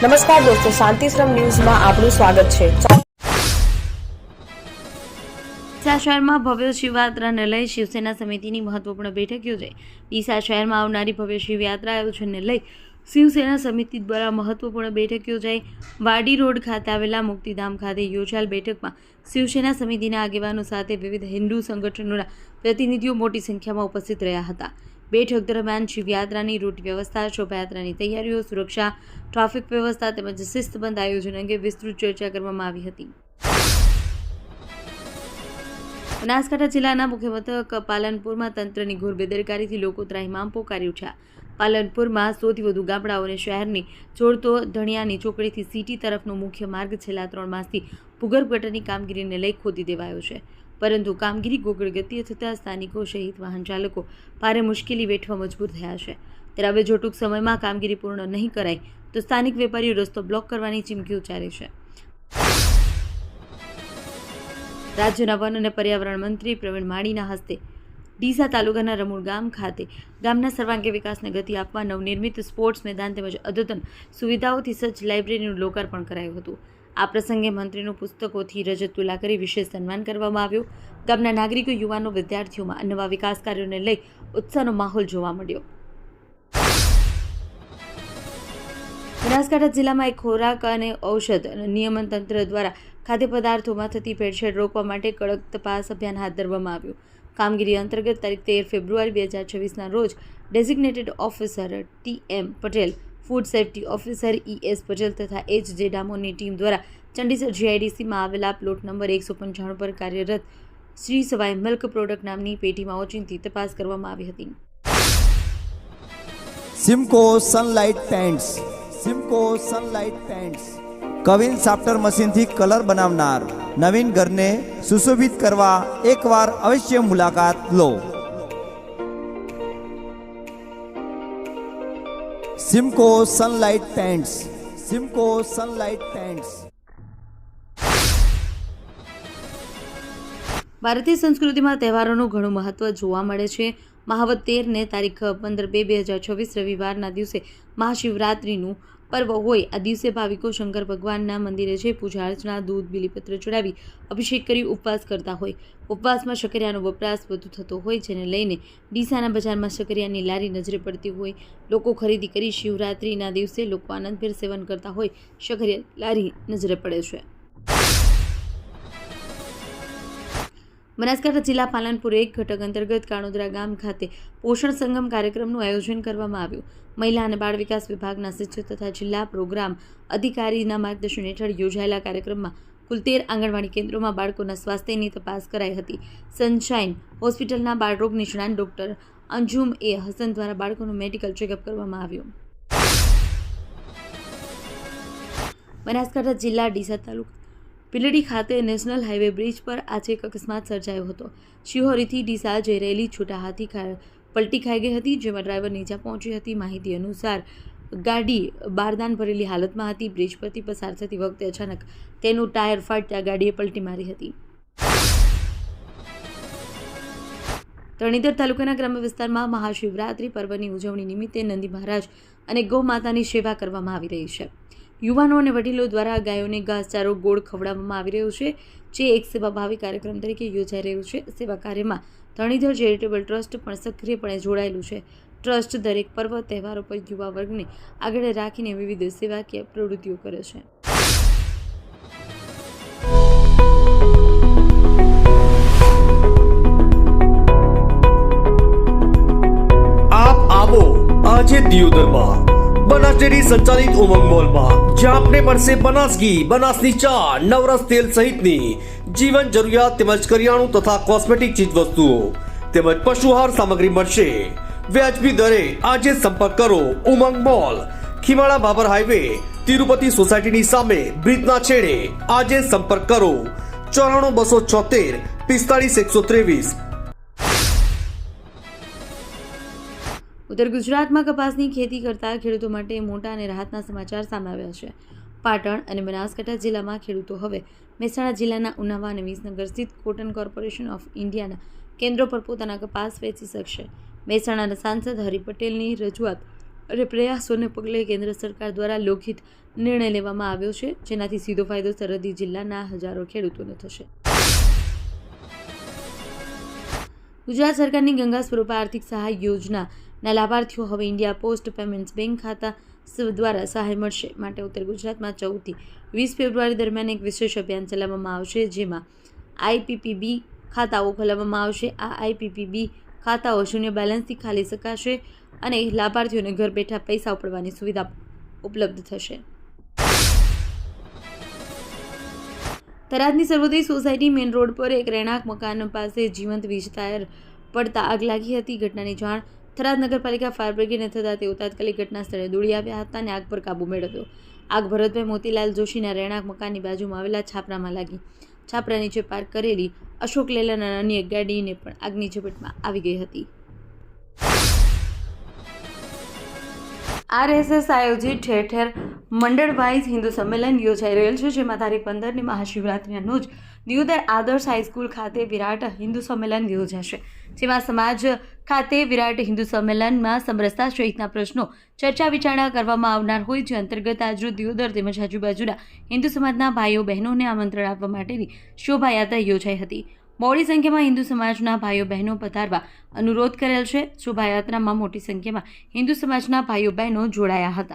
નમસ્કાર દોસ્તો, શાંતિશ્રમ ન્યૂઝમાં આપનું સ્વાગત છે। ડીસા શહેરમાં ભવ્ય શિવયાત્રાને લઈ શિવસેના સમિતિની મહત્વપૂર્ણ બેઠક યોજાઈ। ડીસા શહેરમાં આવનારી ભવ્ય શિવયાત્રા આયોજનને લઈ શિવસેના સમિતિ દ્વારા મહત્વપૂર્ણ બેઠક યોજાઈ। વાડી રોડ ખાતે આવેલા મુક્તિધામ ખાતે યોજાયેલ બેઠકમાં શિવસેના સમિતિના આગેવાનો સાથે વિવિધ હિન્દુ સંગઠનોના પ્રતિનિધિઓ મોટી સંખ્યામાં ઉપસ્થિત રહ્યા હતા। બેઠક દરમિયાન શિવયાત્રાની રૂટ વ્યવસ્થા, શોભાયાત્રાની તૈયારીઓ, સુરક્ષા, ટ્રાફિક વ્યવસ્થા તેમજ શિસ્તબદ્ધ આયોજન અંગે વિસ્તૃત ચર્ચા કરવામાં આવી હતી। બનાસકાંઠા જિલ્લાના મુખ્ય મથક પાલનપુરમાં તંત્રની ઘોર બેદરકારીથી લોકો ત્રાહિમામ પોકારી ઉઠ્યા। પાલનપુરમાં 100થી વધુ ગામડાઓને શહેરની જોડતો ધણિયાની ચોકડીથી સિટી તરફનો મુખ્ય માર્ગ છેલ્લા 3 માસથી ભૂગર્ભ ગટરની કામગીરીને લઈ ખોદી દેવાયો છે, પરંતુ કામગીરી ગોગળ ગતિએ થતાં સ્થાનિકો સહિત વાહન ચાલકો ભારે મુશ્કેલી વેઠવા મજબૂર થયા છે। ત્યારે હવે જો ટૂંક સમયમાં કામગીરી પૂર્ણ નહીં કરાય તો સ્થાનિક વેપારીઓ રસ્તો બ્લોક કરવાની ચીમકી ઉચ્ચારી છે। રાજ્યના વન અને પર્યાવરણ મંત્રી પ્રવીણ માળીના હસ્તે ડીસા તાલુકાના રમૂળ ગામ ખાતે ગામના સર્વાંગી વિકાસને ગતિ આપવા નવનિર્મિત સ્પોર્ટ્સ મેદાન તેમજ અદ્યતન સુવિધાઓથી સજ્જ લાઇબ્રેરીનું લોકાર્પણ કરાયું હતું। આ પ્રસંગે મંત્રીનું પુસ્તકોથી રજત તુલા કરી વિશેષ સન્માન કરવામાં આવ્યું। ગામના નાગરિકો, યુવાનો, વિદ્યાર્થીઓમાં નવા વિકાસ કાર્યોને લઈ ઉત્સાહનો માહોલ જોવા મળ્યો। બનાસકાંઠા જિલ્લામાં એક ખોરાક અને ઔષધ નિયમન તંત્ર દ્વારા ખાદ્ય પદાર્થોમાં થતી ભેળસેળ રોકવા માટે કડક તપાસ અભિયાન હાથ ધરવામાં આવ્યું। કામગીરી અંતર્ગત તારીખ 13 ફેબ્રુઆરી 2026ના રોજ designated officer TM Patel, food safety officer ES Patel તથા HJ ડામોરની ટીમ દ્વારા ચંડીસર GIDCમાં આવેલા પ્લોટ નંબર 195 પર કાર્યરત શ્રી સવાઈ મિલ્ક પ્રોડક્ટ નામની પેઢીમાં ઓચિંતી તપાસ કરવામાં આવી હતી। Simco sunlight pants queen સાફ્ટર મશીનથી colour બનાવનાર નવીન ઘરને સુશોભિત કરવા એકવાર અવશ્ય મુલાકાત લો। Simco sunlight pants. ભારતીય સંસ્કૃતિમાં તહેવારોનું ઘણું મહત્વ જોવા મળે છે। મહાવત 13ને તારીખ 15/2/2026 રવિવારના દિવસે મહાશિવરાત્રિનું પર્વ હોય। આ દિવસે ભાવિકો શંકર ભગવાનના મંદિરે જઈ પૂજા અર્ચના, દૂધ, બીલીપત્ર ચડાવી અભિષેક કરી ઉપવાસ કરતા હોય। ઉપવાસમાં શક્કરિયાનો વપરાશ વધુ થતો હોય, જેને લઈને ડીસાના બજારમાં શક્કરિયાની લારી નજરે પડતી હોય। લોકો ખરીદી કરી શિવરાત્રિના દિવસે લોકો આનંદભેર સેવન કરતા હોય શક્કરિયા લારી નજરે પડે છે। બનાસકાંઠા જિલ્લા પાલનપુર એક ઘટક અંતર્ગત કાણોદરા ગામ ખાતે પોષણ સંગમ કાર્યક્રમનું આયોજન કરવામાં આવ્યું। મહિલા અને બાળ વિકાસ વિભાગના સચિવ તથા જિલ્લા પ્રોગ્રામ અધિકારીના માર્ગદર્શન હેઠળ યોજાયેલા કાર્યક્રમમાં કુલ 13 આંગણવાડી કેન્દ્રોમાં બાળકોના સ્વાસ્થ્યની તપાસ કરાઈ હતી। સનશાઇન હોસ્પિટલના બાળરોગ નિષ્ણાત ડોક્ટર અંજુમ A. હસન દ્વારા બાળકોનું મેડિકલ ચેકઅપ કરવામાં આવ્યું। બનાસકાંઠા જિલ્લા ડીસા તાલુકા પીલડી ખાતે નેશનલ હાઈવે બ્રિજ પર આજે એક અકસ્માત સર્જાયો હતો। શિહોરીથી ડીસા જઈ રહેલી છોટા હાથી પલટી ખાઈ ગઈ હતી, જેમાં ડ્રાઈવર નીચા પહોંચી હતી। માહિતી અનુસાર ગાડી બારદાન ભરેલી હાલતમાં હતી। બ્રિજ પરથી પસાર થતી વખતે અચાનક તેનું ટાયર ફાટતા ગાડીએ પલટી મારી હતી। તરણેતર તાલુકાના ગ્રામ્ય વિસ્તારમાં મહાશિવરાત્રિ પર્વની ઉજવણી નિમિત્તે નંદી મહારાજ અને ગૌ માતાની સેવા કરવામાં આવી રહી છે। યુવાનો અને વડીલો દ્વારા ગાયોને ઘાસચારો ગોળ ખવડાવવામાં આવી રહ્યો છે, જે એક સેવાભાવી કાર્યક્રમ તરીકે યોજાઈ રહ્યું છે। સેવા કાર્યમાં ધણીધર ચેરિટેબલ ટ્રસ્ટ પણ સક્રિયપણે જોડાયેલું છે। ટ્રસ્ટ દરેક પર્વ તહેવારો પર યુવા વર્ગને આગળ રાખીને વિવિધ સેવાકીય પ્રવૃત્તિઓ કરે છે। આપ આવો આજે દિયોદરમાં બનાસ ડેરી સંચાલિત ઉમંગ મોલમાં, જ્યાં આપને મળશે બનાસ ઘી, બનાસની ચા, નવરસ તેલ સહિતની જીવન જરૂરિયાત તેમજ કરિયાણું તથા કોસ્મેટિક ચીજ વસ્તુઓ તેમજ પશુહાર સામગ્રી મળશે વ્યાજબી દરે। આજે સંપર્ક કરો ઉમંગ મોલ, ખીમાળા બાબર હાઈવે, તિરુપતિ સોસાયટીની સામે, બ્રિજના છેડે। આજે સંપર્ક કરો 94 276 45 123। ઉત્તર ગુજરાતમાં કપાસની ખેતી કરતા ખેડૂતો માટે મોટા અને રાહતના સમાચાર સામે આવ્યા છે। પાટણ અને બનાસકાંઠા જિલ્લામાં ખેડૂતો હવે મહેસાણા જિલ્લાના ઉનાવા અને વિસનગર સ્થિત કોટન કોર્પોરેશન ઓફ ઇન્ડિયાના કેન્દ્રો પર પોતાના કપાસ વેચી શકશે। મહેસાણાના સાંસદ હરિ પટેલની રજૂઆત અને પ્રયાસોને પગલે કેન્દ્ર સરકાર દ્વારા લોકહિત નિર્ણય લેવામાં આવ્યો છે, જેનાથી સીધો ફાયદો સરહદી જિલ્લાના હજારો ખેડૂતોને થશે. ગુજરાત સરકારની ગંગા સ્વરૂપા આર્થિક સહાય યોજનાના લાભાર્થીઓ હવે ઇન્ડિયા પોસ્ટ પેમેન્ટ્સ બેંક ખાતા દ્વારા સહાય મળશે. માટે ઉત્તર ગુજરાતમાં 14 થી 20 ફેબ્રુઆરી દરમિયાન એક વિશેષ અભિયાન ચલાવવામાં આવશે, જેમાં આઈપીપીબી ખાતાઓ ખોલાવવામાં આવશે. આ આઈપીપીબી ખાતાઓ શૂન્ય બેલેન્સથી ખાલી શકાશે અને લાભાર્થીઓને ઘર બેઠા પૈસા ઉપાડવાની સુવિધા ઉપલબ્ધ થશે. થરાદની સર્વોદય સોસાયટી મેઇન રોડ પર એક રહેણાંક મકાન પાસે જીવંત વીજ તાર પડતા આગ લાગી હતી. ઘટનાની જાણ થરાદ નગરપાલિકા ફાયર બ્રિગેડને થતાં તેઓ તાત્કાલિક ઘટના સ્થળે દોડી આવ્યા હતા અને આગ પર કાબૂ મેળવ્યો. આગ ભરતભાઈ મોતીલાલ જોશીના રહેણાંક મકાનની બાજુમાં આવેલા છાપરામાં લાગી. છાપરા નીચે પાર્ક કરેલી અશોક લેલન અને અન્ય ગાડીને પણ આગની ઝપેટમાં આવી ગઈ હતી. આરએસએસ આયોજિત ઠેર ઠેર મંડળ વાઇઝ હિન્દુ સંમેલન યોજાઈ રહેલ છે, જેમાં તારીખ 15ની મહાશિવરાત્રિના રોજ દિયોદર આદર્શ હાઈસ્કૂલ ખાતે વિરાટ હિન્દુ સંમેલન યોજાશે. જેમાં સમાજ ખાતે વિરાટ હિન્દુ સંમેલનમાં સમરસતા સહિતના પ્રશ્નો ચર્ચા વિચારણા કરવામાં આવનાર હોય, જે અંતર્ગત આજરોજ દિયોદર તેમજ આજુબાજુના હિન્દુ સમાજના ભાઈઓ બહેનોને આમંત્રણ આપવા માટેની શોભાયાત્રા યોજાઈ હતી. બહોળી સંખ્યામાં હિન્દુ સમાજના ભાઈઓ બહેનો પધારવા અનુરોધ કરેલ છે. શોભાયાત્રામાં મોટી સંખ્યામાં હિન્દુ સમાજના ભાઈઓ બહેનો જોડાયા હતા.